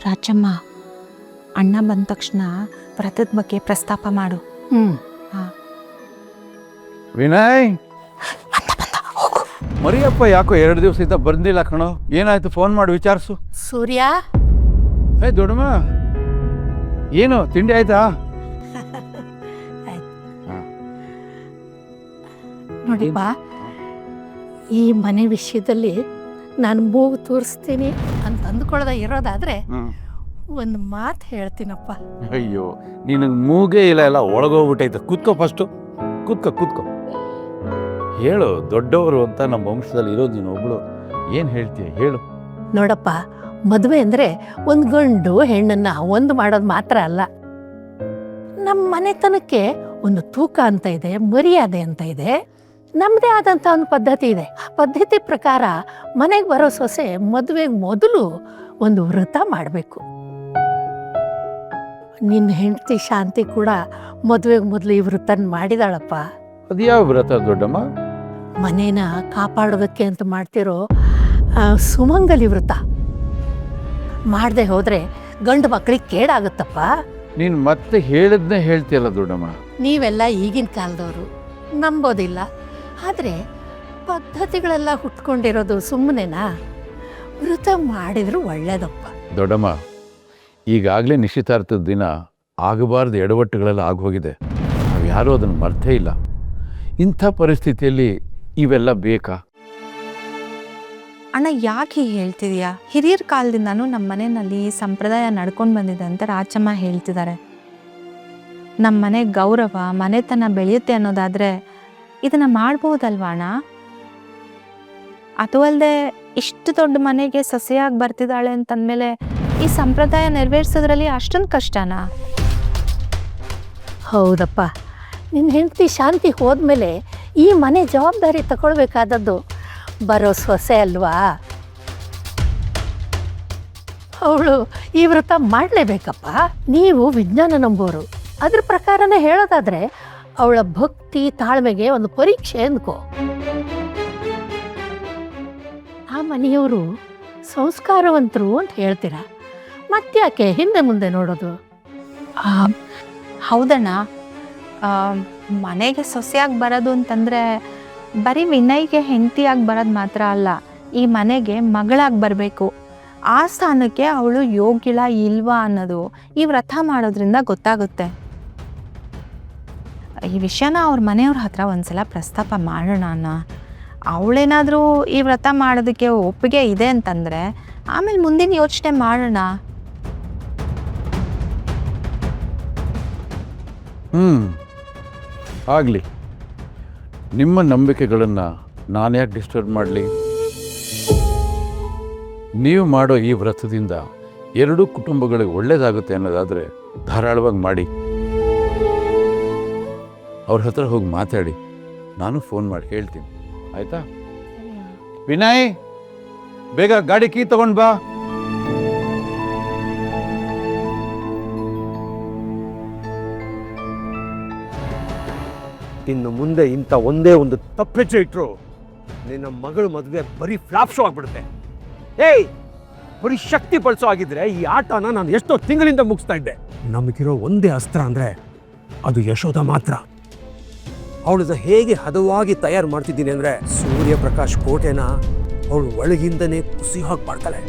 ರಾಜಮ್ಮ, ಅಣ್ಣ ಬಂದ ತಕ್ಷಣ ವ್ರತದ ಬಗ್ಗೆ ಪ್ರಸ್ತಾಪ ಮಾಡು. ವಿನಯ್, ಮರಿಯಪ್ಪ ಯಾಕೋ 2 ದಿವಸದಿಂದ ಬಂದಿಲ್ಲ ಕಣೋ, ಏನಾಯ್ತು? ಫೋನ್ ಮಾಡಿ ವಿಚಾರಿಸು. ಸೂರ್ಯ, ದೊಡ್ಡಮ್ಮ, ಏನು ತಿಂಡಿ ಆಯ್ತಾ? ನೋಡಿಪ್ಪ, ಈ ಮನೆ ವಿಷಯದಲ್ಲಿ ನಾನು ಮೂಗು ತೋರಿಸ್ತೀನಿ ಅಂತ ಅಂದ್ಕೊಳ್ಳದ ಇರೋದಾದ್ರೆ ಒಂದು ಮಾತು ಹೇಳ್ತೀನಪ್ಪ. ಅಯ್ಯೋ, ನಿನಗೆ ಮೂಗೇ ಇಲ್ಲ, ಎಲ್ಲ ಒಳಗೋಗ್ಬಿಟ್ಟೈತೆ. ಕೂತ್ಕೋ, ಫಸ್ಟು ಕೂತ್ಕೋ. ಹೇಳು, ದೊಡ್ಡವರು ಅಂತ ನಮ್ಮ ವಂಶದಲ್ಲಿ ಇರೋದು ನೀನು ಒಬ್ಳು. ಏನು ಹೇಳ್ತೀಯ ಹೇಳು. ನೋಡಪ್ಪ, ಮದುವೆ ಅಂದರೆ ಒಂದು ಗಂಡು ಹೆಣ್ಣನ್ನ ಒಂದು ಮಾಡೋದು ಮಾತ್ರ ಅಲ್ಲ. ನಮ್ಮ ಮನೆತನಕ್ಕೆ ಒಂದು ತೂಕ ಅಂತ ಇದೆ, ಮರ್ಯಾದೆ ಅಂತ ಇದೆ, ನಮ್ಮದೇ ಆದಂಥ ಒಂದು ಪದ್ಧತಿ ಇದೆ. ಆ ಪದ್ಧತಿ ಪ್ರಕಾರ ಮನೆಗೆ ಬರೋ ಸೊಸೆ ಮದುವೆಗೆ ಮೊದಲು ಒಂದು ವ್ರತ ಮಾಡಬೇಕು. ನಿನ್ನ ಹೆಂಡತಿ ಶಾಂತಿ ಕೂಡ ಮದುವೆಗೆ ಮೊದಲು ಈ ವ್ರತನ ಮಾಡಿದಾಳಪ್ಪ. ಅದ್ಯಾವ ವ್ರತ ದೊಡ್ಡಮ್ಮ? ಮನೇನ ಕಾಪಾಡೋದಕ್ಕೆ ಅಂತ ಮಾಡ್ತಿರೋ ಸುಮಂಗಲಿ ವ್ರತ. ಮಾಡದೆ ಹೋದರೆ ಗಂಡು ಮಕ್ಕಳಿಗೆ ಕೇಡಾಗುತ್ತಪ್ಪ. ನೀನು ಮತ್ತೆ ಹೇಳಿದ್ನೇ ಹೇಳ್ತೀಯಲ್ಲ ದೊಡ್ಡಮ್ಮ. ನೀವೆಲ್ಲ ಈಗಿನ ಕಾಲದವರು, ನಂಬೋದಿಲ್ಲ. ಆದರೆ ಪದ್ಧತಿಗಳೆಲ್ಲ ಹುಟ್ಕೊಂಡಿರೋದು ಸುಮ್ಮನೆನಾ? ವ್ರತ ಮಾಡಿದ್ರು ಒಳ್ಳೇದಪ್ಪ. ದೊಡ್ಡಮ್ಮ, ಈಗಾಗಲೇ ನಿಶ್ಚಿತಾರ್ಥದ ದಿನ ಆಗಬಾರ್ದು ಎಡವಟ್ಟುಗಳೆಲ್ಲ ಆಗೋಗಿದೆ. ನಾವು ಯಾರೂ ಅದನ್ನು ಮರ್ತೇ ಇಲ್ಲ. ಇಂಥ ಪರಿಸ್ಥಿತಿಯಲ್ಲಿ ಇವೆಲ್ಲ ಬೇಕಾ? ಅಣ್ಣ, ಯಾಕೆ ಹೀಗೆ ಹೇಳ್ತಿದೀಯಾ? ಹಿರಿಯರ ಕಾಲದಿಂದನೂ ನಮ್ಮ ಮನೆಯಲ್ಲಿ ಸಂಪ್ರದಾಯ ನಡ್ಕೊಂಡು ಬಂದಿದೆ ಅಂತ ರಾಜಮ್ಮ ಹೇಳ್ತಿದ್ದಾರೆ. ನಮ್ಮ ಮನೆ ಗೌರವ, ಮನೆತನ ಬೆಳೆಯುತ್ತೆ ಅನ್ನೋದಾದರೆ ಇದನ್ನು ಮಾಡ್ಬೋದಲ್ವಾ ಅಣ್ಣ? ಅದು ಅಲ್ಲದೆ ಇಷ್ಟು ದೊಡ್ಡ ಮನೆಗೆ ಸೊಸೆಯಾಗಿ ಬರ್ತಿದ್ದಾಳೆ ಅಂತಂದಮೇಲೆ ಈ ಸಂಪ್ರದಾಯ ನೆರವೇರಿಸೋದ್ರಲ್ಲಿ ಅಷ್ಟೊಂದು ಕಷ್ಟನಾ? ಹೌದಪ್ಪ, ನಿನ್ನ ಹೆಂಡತಿ ಶಾಂತಿ ಹೋದ್ಮೇಲೆ ಈ ಮನೆ ಜವಾಬ್ದಾರಿ ತಗೊಳ್ಬೇಕಾದದ್ದು ಬರೋ ಸೊಸೆ ಅಲ್ವಾ? ಅವಳು ಈ ವ್ರತ ಮಾಡಲೇಬೇಕಪ್ಪ. ನೀವು ವಿಜ್ಞಾನ ನಂಬೋರು, ಅದ್ರ ಪ್ರಕಾರನೇ ಹೇಳೋದಾದ್ರೆ ಅವಳ ಭಕ್ತಿ ತಾಳ್ಮೆಗೆ ಒಂದು ಪರೀಕ್ಷೆ ಅಂದ್ಕೋ. ಆ ಮನೆಯವರು ಸಂಸ್ಕಾರವಂತರು ಅಂತ ಹೇಳ್ತೀರ, ಮತ್ತ್ಯಾಕೆ ಹಿಂದೆ ಮುಂದೆ ನೋಡೋದು? ಹೌದಣ್ಣ, ಮನೆಗೆ ಸೊಸೆಯಾಗಿ ಬರೋದು ಅಂತಂದರೆ ಬರೀ ವಿನಯ್ಗೆ ಹೆಂಡತಿಯಾಗಿ ಬರೋದು ಮಾತ್ರ ಅಲ್ಲ, ಈ ಮನೆಗೆ ಮಗಳಾಗಿ ಬರಬೇಕು. ಆ ಸ್ಥಾನಕ್ಕೆ ಅವಳು ಯೋಗ್ಯಳ ಇಲ್ವಾ ಅನ್ನೋದು ಈ ವ್ರತ ಮಾಡೋದ್ರಿಂದ ಗೊತ್ತಾಗುತ್ತೆ. ಈ ವಿಷಯನ ಅವ್ರ ಮನೆಯವ್ರ ಹತ್ರ ಒಂದ್ಸಲ ಪ್ರಸ್ತಾಪ ಮಾಡೋಣ ಅಣ್ಣ. ಅವಳೇನಾದರೂ ಈ ವ್ರತ ಮಾಡೋದಕ್ಕೆ ಒಪ್ಪಿಗೆ ಇದೆ ಅಂತಂದರೆ ಆಮೇಲೆ ಮುಂದಿನ ಯೋಚನೆ ಮಾಡೋಣ. ಆಗಲಿ, ನಿಮ್ಮ ನಂಬಿಕೆಗಳನ್ನು ನಾನು ಯಾಕೆ ಡಿಸ್ಟರ್ಬ್ ಮಾಡಲಿ? ನೀವು ಮಾಡೋ ಈ ವ್ರತದಿಂದ 2 ಕುಟುಂಬಗಳಿಗೆ ಒಳ್ಳೆಯದಾಗುತ್ತೆ ಅನ್ನೋದಾದರೆ ಧಾರಾಳವಾಗಿ ಮಾಡಿ. ಅವ್ರ ಹತ್ರ ಹೋಗಿ ಮಾತಾಡಿ, ನಾನು ಫೋನ್ ಮಾಡಿ ಹೇಳ್ತೀನಿ, ಆಯಿತಾ? ವಿನಯ್, ಬೇಗ ಗಾಡಿ ಕೀ ತಗೊಂಡು ಬಾ. ಇನ್ನು ಮುಂದೆ ಇಂಥ ಒಂದೇ ಒಂದು ತಪ್ಪೆಚ್ಚು ಇಟ್ಟರು ನಿನ್ನ ಮಗಳು ಮದುವೆ ಬರೀ ಫ್ಲಾಪ್ ಶೋ ಆಗಿಬಿಡುತ್ತೆ. ಏಯ್, ಬರೀ ಶಕ್ತಿ ಬಳಸೋ ಆಗಿದ್ರೆ ಈ ಆಟನ ನಾನು ಎಷ್ಟೋ ತಿಂಗಳಿಂದ ಮುಗಿಸ್ತಾ ಇದ್ದೆ. ನಮಗಿರೋ ಒಂದೇ ಅಸ್ತ್ರ ಅಂದರೆ ಅದು ಯಶೋಧ ಮಾತ್ರ. ಅವಳನ್ನ ಹೇಗೆ ಹದವಾಗಿ ತಯಾರು ಮಾಡ್ತಿದ್ದೀನಿ ಅಂದರೆ ಸೂರ್ಯಪ್ರಕಾಶ್ ಕೋಟೆನ ಅವಳು ಒಳಗಿಂದನೇ ಕುಸಿ ಹಾಕಿ ಮಾಡ್ತಾಳೆ.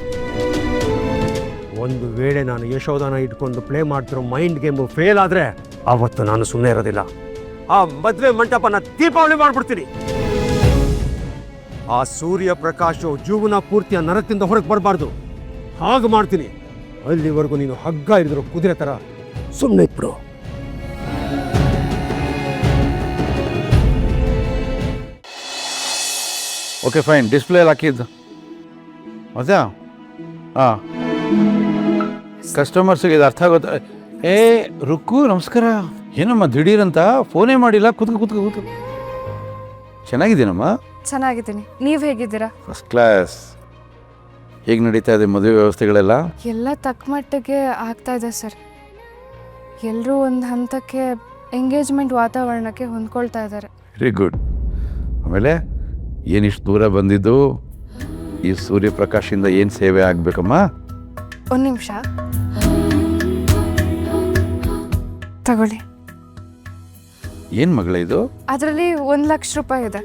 ಒಂದು ವೇಳೆ ನಾನು ಯಶೋಧನ ಇಟ್ಕೊಂಡು ಪ್ಲೇ ಮಾಡ್ತಿರೋ ಮೈಂಡ್ ಗೇಮು ಫೇಲ್ ಆದರೆ ಆವತ್ತು ನಾನು ಸುಮ್ಮನೆ ಇರೋದಿಲ್ಲ. ಆ ಮದುವೆ ಮಂಟಪನ ದೀಪಾವಳಿ ಮಾಡ್ಬಿಡ್ತೀನಿ. ಆ ಸೂರ್ಯಪ್ರಕಾಶು ಜೀವನ ಪೂರ್ತಿಯ ನರಕದಿಂದ ಹೊರಗೆ ಬರಬಾರ್ದು, ಹಾಗೆ ಮಾಡ್ತೀನಿ. ಅಲ್ಲಿವರೆಗೂ ನೀನು ಹಗ್ಗ ಹಿಡಿದಿರೋ ಕುದುರೆ ಥರ ಸುಮ್ಮನೆ ಇಟ್ಬಿಡು. Okay, fine. ಡಿಸ್ಪ್ಲೇ ಹಾಕಿದ್ದು ಮಜಾ? ಹಾಂ, ಕಸ್ಟಮರ್ಸಿಗೆ ಇದು ಅರ್ಥ ಆಗುತ್ತೆ. ರುಕ್ಕು, ನಮಸ್ಕಾರ. ಏನಮ್ಮ ದಿಢೀರಂತ ಫೋನೇ ಮಾಡಿಲ್ಲ? ಕೂತ್ಕೋ. ಚೆನ್ನಾಗಿದ್ದೀನಮ್ಮ? ಚೆನ್ನಾಗಿದ್ದೀನಿ. ನೀವು ಹೇಗಿದ್ದೀರಾ? First class. ಹೇಗೆ ನಡೀತಾ ಇದೆ ಮದುವೆ ವ್ಯವಸ್ಥೆಗಳೆಲ್ಲ? ಎಲ್ಲ ತಕ್ಕ ಮಟ್ಟಿಗೆ ಆಗ್ತಾ ಇದೆ ಸರ್. ಎಲ್ಲರೂ ಒಂದು ಹಂತಕ್ಕೆ ಎಂಗೇಜ್ಮೆಂಟ್ ವಾತಾವರಣಕ್ಕೆ ಹೊಂದ್ಕೊಳ್ತಾ ಇದ್ದಾರೆ. Very good. ಆಮೇಲೆ ಏನಿಷ್ಟು ದೂರ ಬಂದಿದ್ದು? ಈ ಸೂರ್ಯಪ್ರಕಾಶಿಂದ ಏನು ಸೇವೆ ಆಗಬೇಕಮ್ಮ? ಒಂದು ನಿಮಿಷ ತಗೊಳ್ಳಿ. ಏನು ಮಗಳೇ ಇದು? ಅದರಲ್ಲಿ 1,00,000 ಇದೆ.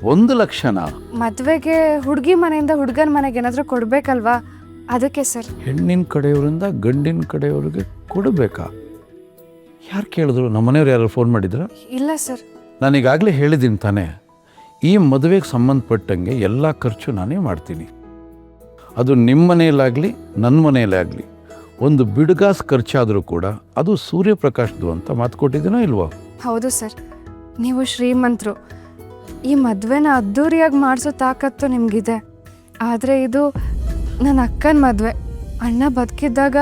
1,00,000? ಮದುವೆಗೆ ಹುಡುಗಿ ಮನೆಯಿಂದ ಹುಡುಗನ ಮನೆಗೆ ಏನಾದರೂ ಕೊಡಬೇಕಲ್ವಾ, ಅದಕ್ಕೆ ಸರ್. ಹೆಣ್ಣಿನ ಕಡೆಯವರಿಂದ ಗಂಡಿನ ಕಡೆಯವ್ರಿಗೆ ಕೊಡಬೇಕಾ? ಯಾರು ಕೇಳಿದ್ರು? ನಮ್ಮ ಮನೆಯವ್ರು ಯಾರು ಫೋನ್ ಮಾಡಿದ್ರ? ಇಲ್ಲ ಸರ್. ನಾನೀಗಾಗಲೇ ಹೇಳಿದ್ದೀನಿ ತಾನೇ, ಈ ಮದುವೆಗೆ ಸಂಬಂಧಪಟ್ಟಂಗೆ ಎಲ್ಲ ಖರ್ಚು ನಾನೇ ಮಾಡ್ತೀನಿ. ಅದು ನಿಮ್ಮ ಮನೆಯಲ್ಲಾಗಲಿ ನನ್ನ ಮನೆಯಲ್ಲಾಗಲಿ ಒಂದು ಬಿಡುಗಾಸು ಖರ್ಚಾದರೂ ಕೂಡ ಅದು ಸೂರ್ಯಪ್ರಕಾಶ್ದು ಅಂತ ಮಾತು ಕೊಟ್ಟಿದ್ದೀನೋ ಇಲ್ವೋ? ಹೌದು ಸರ್, ನೀವು ಶ್ರೀಮಂತರು. ಈ ಮದುವೆನ ಅದ್ಧೂರಿಯಾಗಿ ಮಾಡಿಸೋ ತಾಕತ್ತು ನಿಮಗಿದೆ. ಆದರೆ ಇದು ನನ್ನ ಅಕ್ಕನ ಮದುವೆ. ಅಣ್ಣ ಬದುಕಿದ್ದಾಗ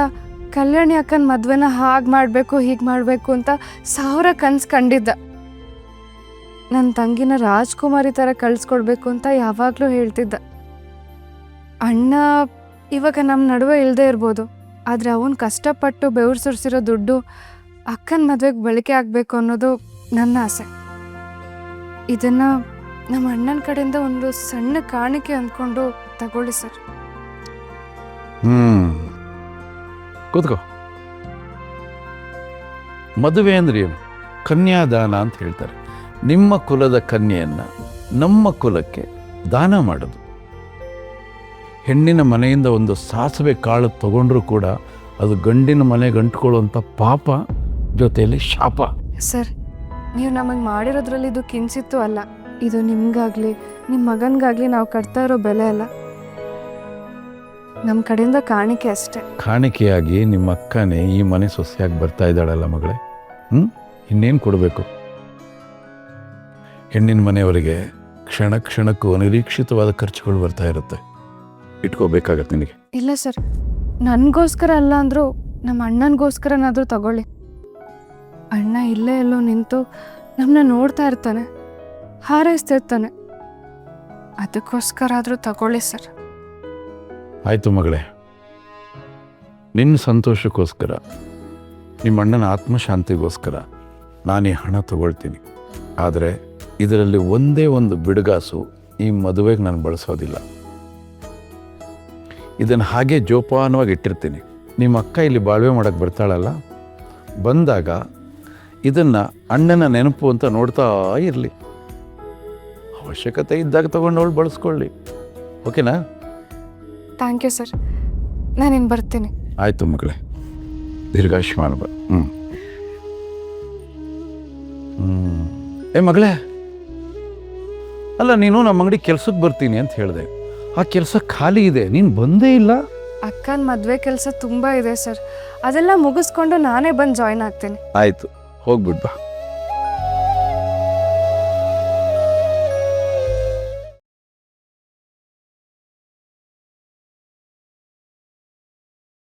ಕಲ್ಯಾಣಿ ಅಕ್ಕನ ಮದುವೆನ ಹಾಗೆ ಮಾಡಬೇಕು ಹೀಗೆ ಮಾಡಬೇಕು ಅಂತ 1000 ಕನಸು ಕಂಡಿದ್ದ. ನನ್ನ ತಂಗಿನ ರಾಜ್ಕುಮಾರಿ ಥರ ಕಳಿಸ್ಕೊಡ್ಬೇಕು ಅಂತ ಯಾವಾಗಲೂ ಹೇಳ್ತಿದ್ದ. ಅಣ್ಣ ಇವಾಗ ನಮ್ಮ ನಡುವೆ ಇಲ್ಲದೆ ಇರ್ಬೋದು, ಆದರೆ ಅವನು ಕಷ್ಟಪಟ್ಟು ಬೆವರು ಸುರಿಸಿರೋ ದುಡ್ಡು ಅಕ್ಕನ ಮದುವೆಗೆ ಬಳಕೆ ಆಗಬೇಕು ಅನ್ನೋದು ನನ್ನ ಆಸೆ. ಇದನ್ನು ನಮ್ಮ ಅಣ್ಣನ ಕಡೆಯಿಂದ ಒಂದು ಸಣ್ಣ ಕಾಣಿಕೆ ಅಂದ್ಕೊಂಡು ತಗೊಳ್ಳಿ ಸರ್. ಕೂತ್ಕೋ. ಮದುವೆ ಅಂದ್ರೆ ಏನು? ಕನ್ಯಾದಾನ ಅಂತ ಹೇಳ್ತಾರೆ. ನಿಮ್ಮ ಕುಲದ ಕನ್ಯೆಯನ್ನು ನಮ್ಮ ಕುಲಕ್ಕೆ ದಾನ ಮಾಡೋದು. ಹೆಣ್ಣಿನ ಮನೆಯಿಂದ ಒಂದು ಸಾಸಿವೆ ಕಾಳು ತಗೊಂಡ್ರೂ ಕೂಡ ಅದು ಗಂಡಿನ ಮನೆಗೆ ಅಂಟ್ಕೊಳ್ಳುವಂಥ ಪಾಪ, ಜೊತೆಯಲ್ಲಿ ಶಾಪ. ಸರ್, ನೀವು ನಮಗೆ ಮಾಡಿರೋದ್ರಲ್ಲಿ ಇದು ಕಿಂಚಿತ್ತೂ ಅಲ್ಲ. ಇದು ನಿಮಗಾಗಲಿ ನಿಮ್ಮ ಮಗನಿಗಾಗಲಿ ನಾವು ಕಟ್ತಾ ಇರೋ ಬೆಲೆ ಅಲ್ಲ, ನಮ್ಮ ಕಡೆಯಿಂದ ಕಾಣಿಕೆ ಅಷ್ಟೇ. ಕಾಣಿಕೆಯಾಗಿ ನಿಮ್ಮ ಅಕ್ಕನೇ ಈ ಮನೆ ಸೊಸೆಯಾಗಿ ಬರ್ತಾ ಇದ್ದಾಳಲ್ಲ ಮಗಳೇ, ಇನ್ನೇನು ಕೊಡಬೇಕು? ಹೆಣ್ಣಿನ ಮನೆಯವರಿಗೆ ಕ್ಷಣ ಕ್ಷಣಕ್ಕೂ ಅನಿರೀಕ್ಷಿತವಾದ ಖರ್ಚುಗಳು ಬರ್ತಾ ಇರುತ್ತೆ. ಇಟ್ಕೋಬೇಕಾಗತ್ತೆ ನಿನಗೆ. ಇಲ್ಲ ಸರ್, ನನಗೋಸ್ಕರ ಅಲ್ಲ ಅಂದರೂ ನಮ್ಮ ಅಣ್ಣನಿಗೋಸ್ಕರನಾದರೂ ತಗೊಳ್ಳಿ. ಅಣ್ಣ ಇಲ್ಲೇ ಎಲ್ಲೋ ನಿಂತು ನಮ್ಮನ್ನ ನೋಡ್ತಾ ಇರ್ತಾನೆ, ಹಾರೈಸ್ತಿರ್ತಾನೆ. ಅದಕ್ಕೋಸ್ಕರ ಆದರೂ ತಗೊಳ್ಳಿ ಸರ್. ಆಯಿತು ಮಗಳೇ, ನಿನ್ನ ಸಂತೋಷಕ್ಕೋಸ್ಕರ, ನಿಮ್ಮ ಅಣ್ಣನ ಆತ್ಮಶಾಂತಿಗೋಸ್ಕರ ನಾನು ಈ ಹಣ ತಗೊಳ್ತೀನಿ. ಆದರೆ ಇದರಲ್ಲಿ ಒಂದೇ ಒಂದು ಬಿಡುಗಾಸು ಈ ಮದುವೆಗೆ ನಾನು ಬಳಸೋದಿಲ್ಲ. ಇದನ್ನು ಹಾಗೆ ಜೋಪಾನವಾಗಿ ಇಟ್ಟಿರ್ತೀನಿ. ನಿಮ್ಮ ಅಕ್ಕ ಇಲ್ಲಿ ಬಾಳ್ವೆ ಮಾಡೋಕ್ಕೆ ಬರ್ತಾಳಲ್ಲ, ಬಂದಾಗ ಇದನ್ನು ಅಣ್ಣನ ನೆನಪು ಅಂತ ನೋಡ್ತಾ ಇರಲಿ. ಅವಶ್ಯಕತೆ ಇದ್ದಾಗ ತಗೊಂಡು ಅವಳು ಬಳಸ್ಕೊಳ್ಳಿ. ಓಕೆನಾ? Thank you sir. ನಾನಿನ್ನು ಬರ್ತೀನಿ. ಆಯಿತು ಮಗಳೇ, ದೀರ್ಘಾಯುಷ್ಮಾನ್ ಬ. ಏ ಮಗಳೇ, ಅಲ್ಲ ನೀನು ನಮ್ಮ ಅಂಗಡಿ ಕೆಲ್ಸಕ್ಕೆ ಬರ್ತೀನಿ ಅಂತ ಹೇಳಿದೆ. ಆ ಕೆಲಸ ಖಾಲಿ ಇದೆ, ನೀನು ಬಂದೇ ಇಲ್ಲ. ಅಕ್ಕನ ಮದುವೆ ಕೆಲಸ ತುಂಬ ಇದೆ ಸರ್. ಅದೆಲ್ಲ ಮುಗಿಸ್ಕೊಂಡು ನಾನೇ ಬಂದು ಜಾಯ್ನ್ ಆಗ್ತೀನಿ. ಆಯಿತು, ಹೋಗ್ಬಿಡ್ಬಾ.